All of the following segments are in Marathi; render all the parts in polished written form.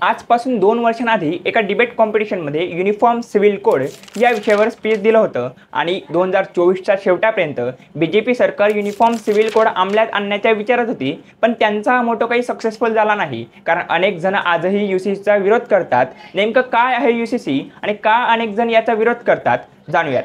आजपासून 2 वर्षांआधी एका डिबेट कॉम्पिटिशनमध्ये युनिफॉर्म सिव्हिल कोड या विषयावर स्पीच दिलं होतं आणि 2024च्या शेवटापर्यंत बीजेपी सरकार युनिफॉर्म सिव्हिल कोड अंमलात आणण्याच्या विचारात होती, पण त्यांचा हा मोठा काही सक्सेसफुल झाला नाही. कारण अनेक जण आजही यूसीसीचा विरोध करतात. नेमकं काय आहे यूसीसी आणि का अनेक जण याचा विरोध करतात, जाणूयात.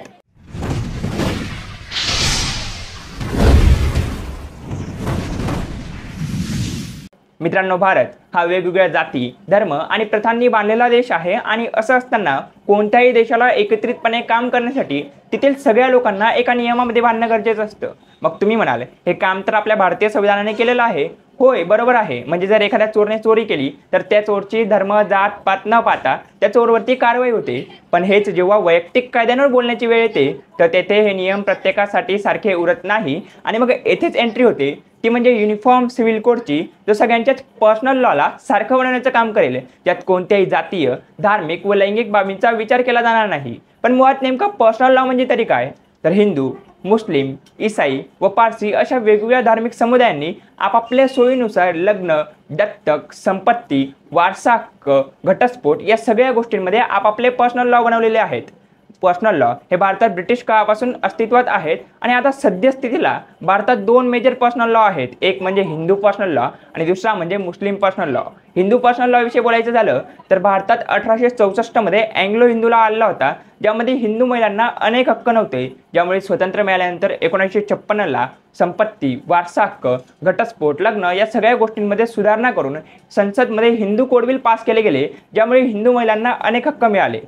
मित्रांनो, भारत हा वेगवेगळ्या जाती, धर्म आणि प्रथांनी बांधलेला देश आहे आणि असं असताना कोणत्याही देशाला एकत्रितपणे काम करण्यासाठी तेथील सगळ्या लोकांना एका नियमामध्ये बांधणं गरजेचं असतं. मग तुम्ही म्हणाल, हे काम तर आपल्या भारतीय संविधानाने केलेलं आहे. होय, बरोबर आहे. म्हणजे जर एखाद्या चोरने चोरी केली तर त्या चोरची धर्म, जात पात न पाहता त्या चोरवरती कारवाई होते. पण हेच जेव्हा वैयक्तिक कायद्यांवर बोलण्याची वेळ येते तर तेथे हे नियम प्रत्येकासाठी सारखे उरत नाही आणि मग येथेच एंट्री होते ती म्हणजे युनिफॉर्म सिव्हिल कोडची, जो सगळ्यांच्याच पर्सनल लॉला सारखं बनवण्याचं काम करेल. त्यात कोणत्याही जातीय, धार्मिक व लैंगिक बाबींचा विचार केला जाणार नाही. पण मुळात नेमका पर्सनल लॉ म्हणजे तरी काय? तर हिंदू, मुस्लिम, ईसाई व पारसी अशा वेगवेगळ्या धार्मिक समुदायांनी आपापल्या सोयीनुसार लग्न, दत्तक, संपत्ती, वारसा हक्क, घटस्फोट या सगळ्या गोष्टींमध्ये आपापले पर्सनल लॉ बनवलेले आहेत. पर्सनल लॉ हे भारतात ब्रिटिश काळापासून अस्तित्वात आहेत आणि आता सद्यस्थितीला भारतात 2 मेजर पर्सनल लॉ आहेत. एक म्हणजे हिंदू पर्सनल लॉ आणि दुसरा म्हणजे Muslim personal law. Hindu personal law विषयी बोलायचं झालं तर भारतात 1864 मध्ये अँग्लो हिंदू लॉ आला होता, ज्यामध्ये हिंदू महिलांना अनेक हक्क नव्हते. ज्यामुळे स्वतंत्र मिळाल्यानंतर 1956ला संपत्ती, वारसा हक्क, घटस्फोट, लग्न या सगळ्या गोष्टींमध्ये सुधारणा करून संसदमध्ये हिंदू कोड बिल पास केले गेले, ज्यामुळे हिंदू महिलांना अनेक हक्क मिळाले.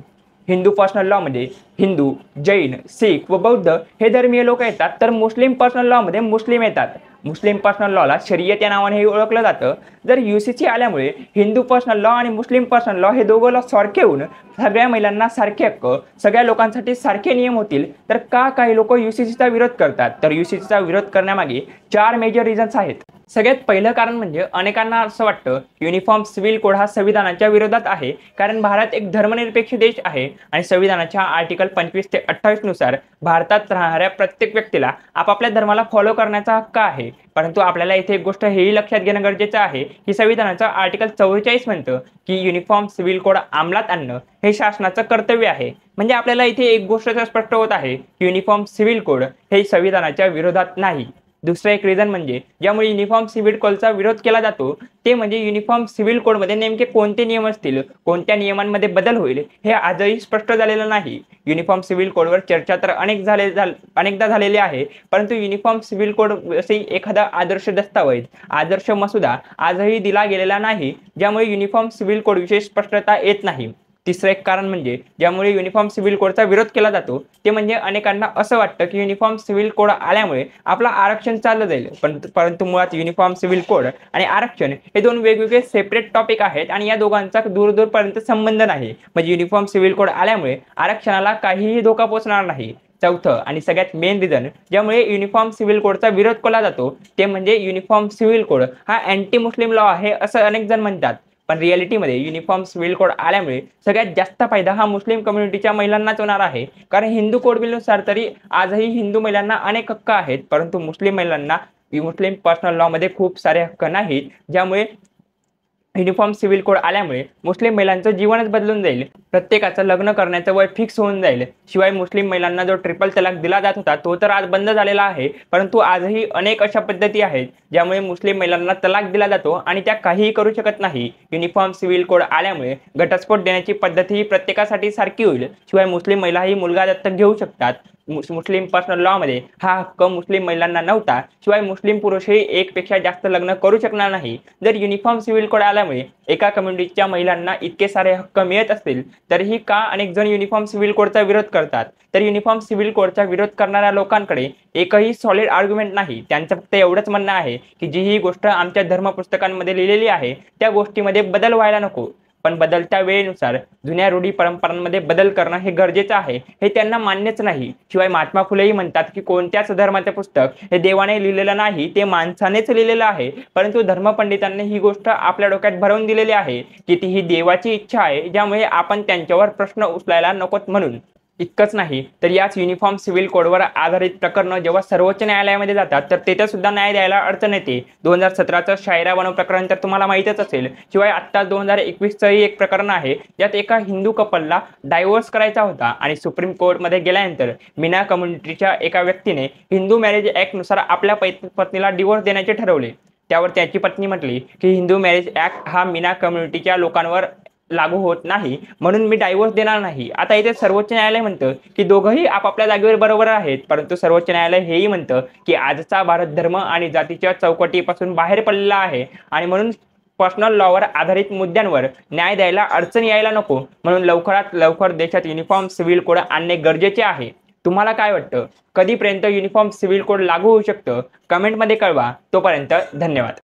हिंदू पर्सनल लॉमध्ये हिंदू, जैन, शीख व बौद्ध हे धर्मीय लोक येतात, तर मुस्लिम पर्सनल लॉमध्ये मुस्लिम येतात. मुस्लिम पर्सनल लॉला शरीयत या नावानेही ओळखलं जातं. जर यूसीसी आल्यामुळे हिंदू पर्सनल लॉ आणि मुस्लिम पर्सनल लॉ हे दोघं लॉ सारखे होऊन सगळ्या महिलांना सारखे हक्क, सगळ्या लोकांसाठी सारखे नियम होतील, तर का काही लोक यूसीसीचा विरोध करतात? तर यूसीसीचा विरोध करण्यामागे 4 मेजर रिझन्स आहेत. सगळ्यात पहिलं कारण म्हणजे अनेकांना असं वाटतं युनिफॉर्म सिव्हिल कोड हा संविधानाच्या विरोधात आहे, कारण भारत एक धर्मनिरपेक्ष देश आहे आणि संविधानाच्या आर्टिकल 25 ते 28 नुसार भारतात राहणाऱ्या प्रत्येक व्यक्तीला आपापल्या धर्माला फॉलो करण्याचा हक्क आहे. परंतु आपल्याला इथे एक गोष्ट हेही लक्षात घेणं गरजेचं आहे की संविधानाचं आर्टिकल 44 म्हणतं की युनिफॉर्म सिव्हिल कोड अंमलात आणणं हे शासनाचं कर्तव्य आहे. म्हणजे आपल्याला इथे एक गोष्ट स्पष्ट होत आहे की युनिफॉर्म सिव्हिल कोड हे संविधानाच्या विरोधात नाही. दुसरं एक रिझन म्हणजे ज्यामुळे युनिफॉर्म सिव्हिल कोडचा विरोध केला जातो ते म्हणजे युनिफॉर्म सिव्हिल कोडमध्ये नेमके कोणते नियम असतील, कोणत्या नियमांमध्ये बदल होईल हे आजही स्पष्ट झालेलं नाही. युनिफॉर्म सिव्हिल कोडवर चर्चा तर अनेकदा झालेली आहे, परंतु युनिफॉर्म सिव्हिल कोड असे एखादा आदर्श दस्तावेज, आदर्श मसुदा आजही दिला गेलेला नाही, ज्यामुळे युनिफॉर्म सिव्हिल कोडविषयी स्पष्टता येत नाही. तिसरं एक कारण म्हणजे ज्यामुळे युनिफॉर्म सिव्हिल कोडचा विरोध केला जातो ते म्हणजे अनेकांना असं वाटतं की युनिफॉर्म सिव्हिल कोड आल्यामुळे आपलं आरक्षण चाललं जाईल. परंतु मुळात युनिफॉर्म सिव्हिल कोड आणि आरक्षण हे 2 वेगवेगळे सेपरेट टॉपिक आहेत आणि या दोघांचा दूरपर्यंत संबंध नाही. म्हणजे युनिफॉर्म सिव्हिल कोड आल्यामुळे आरक्षणाला काहीही धोका पोहोचणार नाही. चौथं आणि सगळ्यात मेन रिझन ज्यामुळे युनिफॉर्म सिव्हिल कोडचा विरोध केला जातो ते म्हणजे युनिफॉर्म सिव्हिल कोड हा अँटी मुस्लिम लॉ आहे असं अनेक जण म्हणतात. पण रिॲलिटीमध्ये युनिफॉर्म सिव्हिल कोड आल्यामुळे सगळ्यात जास्त फायदा हा मुस्लिम कम्युनिटीच्या महिलांनाच होणार आहे. कारण हिंदू कोड बिलनुसार तरी आजही हिंदू महिलांना अनेक हक्क आहेत, परंतु मुस्लिम महिलांना मुस्लिम पर्सनल लॉमध्ये खूप सारे हक्क नाहीत. ज्यामुळे युनिफॉर्म सिव्हिल कोड आल्यामुळे मुस्लिम महिलांचं जीवनच बदलून जाईल. प्रत्येकाचं लग्न करण्याचं वय फिक्स होऊन जाईल. शिवाय मुस्लिम महिलांना जो ट्रिपल तलाक दिला जात होता तो तर आज बंद झालेला आहे, परंतु आजही अनेक अशा पद्धती आहेत ज्यामुळे मुस्लिम महिलांना तलाक दिला जातो आणि त्या काहीही करू शकत नाही. युनिफॉर्म सिव्हिल कोड आल्यामुळे घटस्फोट देण्याची पद्धती प्रत्येकासाठी सारखी होईल. शिवाय मुस्लिम महिलाही मुलगा दत्तक घेऊ शकतात. मुस्लिम पर्सनल लॉमध्ये हा हक्क मुस्लिम महिलांना नव्हता. शिवाय मुस्लिम पुरुषही एकपेक्षा जास्त लग्न करू शकणार नाही. जर युनिफॉर्म सिव्हिल कोड आल्यामुळे एका कम्युनिटीच्या महिलांना इतके सारे हक्क मिळत असतील तरीही का अनेक जण युनिफॉर्म सिव्हिल कोडचा विरोध करतात? तर युनिफॉर्म सिव्हिल कोडचा विरोध करणाऱ्या लोकांकडे एकही सॉलिड आर्ग्युमेंट नाही. त्यांचं फक्त एवढंच म्हणणं आहे की जी ही गोष्ट आमच्या धर्मपुस्तकांमध्ये लिहिलेली आहे त्या गोष्टीमध्ये बदल व्हायला नको. पण बदलत्या वेळेनुसार जुन्या रूढी परंपरांमध्ये बदल करणं हे गरजेचं आहे हे त्यांना मान्यच नाही. शिवाय महात्मा फुलेही म्हणतात की कोणत्याच धर्माचे पुस्तक हे देवाने लिहिलेलं नाही, ते माणसानेच लिहिलेलं आहे. परंतु धर्मपंडितांनी ही गोष्ट आपल्या डोक्यात भरवून दिलेली आहे की ती ही देवाची इच्छा आहे, ज्यामुळे आपण त्यांच्यावर प्रश्न उचलायला नकोत म्हणून. इतकंच नाही तर याच युनिफॉर्म सिव्हिल कोडवर आधारित प्रकरणं जेव्हा सर्वोच्च न्यायालयामध्ये जातात तर तेथे सुद्धा न्याय द्यायला अडचण येते. 2017चं शायरा बानो प्रकरण तर तुम्हाला माहीतच असेल. शिवाय आत्ता 2021चंही एक प्रकरण आहे, ज्यात एका हिंदू कपलला डायव्होर्स करायचा होता आणि सुप्रीम कोर्टमध्ये गेल्यानंतर मीना कम्युनिटीच्या एका व्यक्तीने हिंदू मॅरेज ॲक्टनुसार आपल्या पत्नीला डिवोर्स देण्याचे ठरवले. त्यावर त्याची पत्नी म्हटली की हिंदू मॅरेज ॲक्ट हा मीना कम्युनिटीच्या लोकांवर लागू होत नाही, म्हणून मी डायव्होर्स देणार नाही. आता इथे सर्वोच्च न्यायालय म्हणतं की दोघंही आपापल्या जागेवर बरोबर आहेत, परंतु सर्वोच्च न्यायालय हेही म्हणतं की आजचा भारत धर्म आणि जातीच्या चौकटीपासून बाहेर पडलेला आहे आणि म्हणून पर्सनल लॉवर आधारित मुद्द्यांवर न्याय द्यायला अडचण यायला नको, म्हणून लवकरात लवकर देशात युनिफॉर्म सिव्हिल कोड आणणे गरजेचे आहे. तुम्हाला काय वाटतं, कधीपर्यंत युनिफॉर्म सिव्हिल कोड लागू होऊ शकतं? कमेंटमध्ये कळवा. तोपर्यंत धन्यवाद.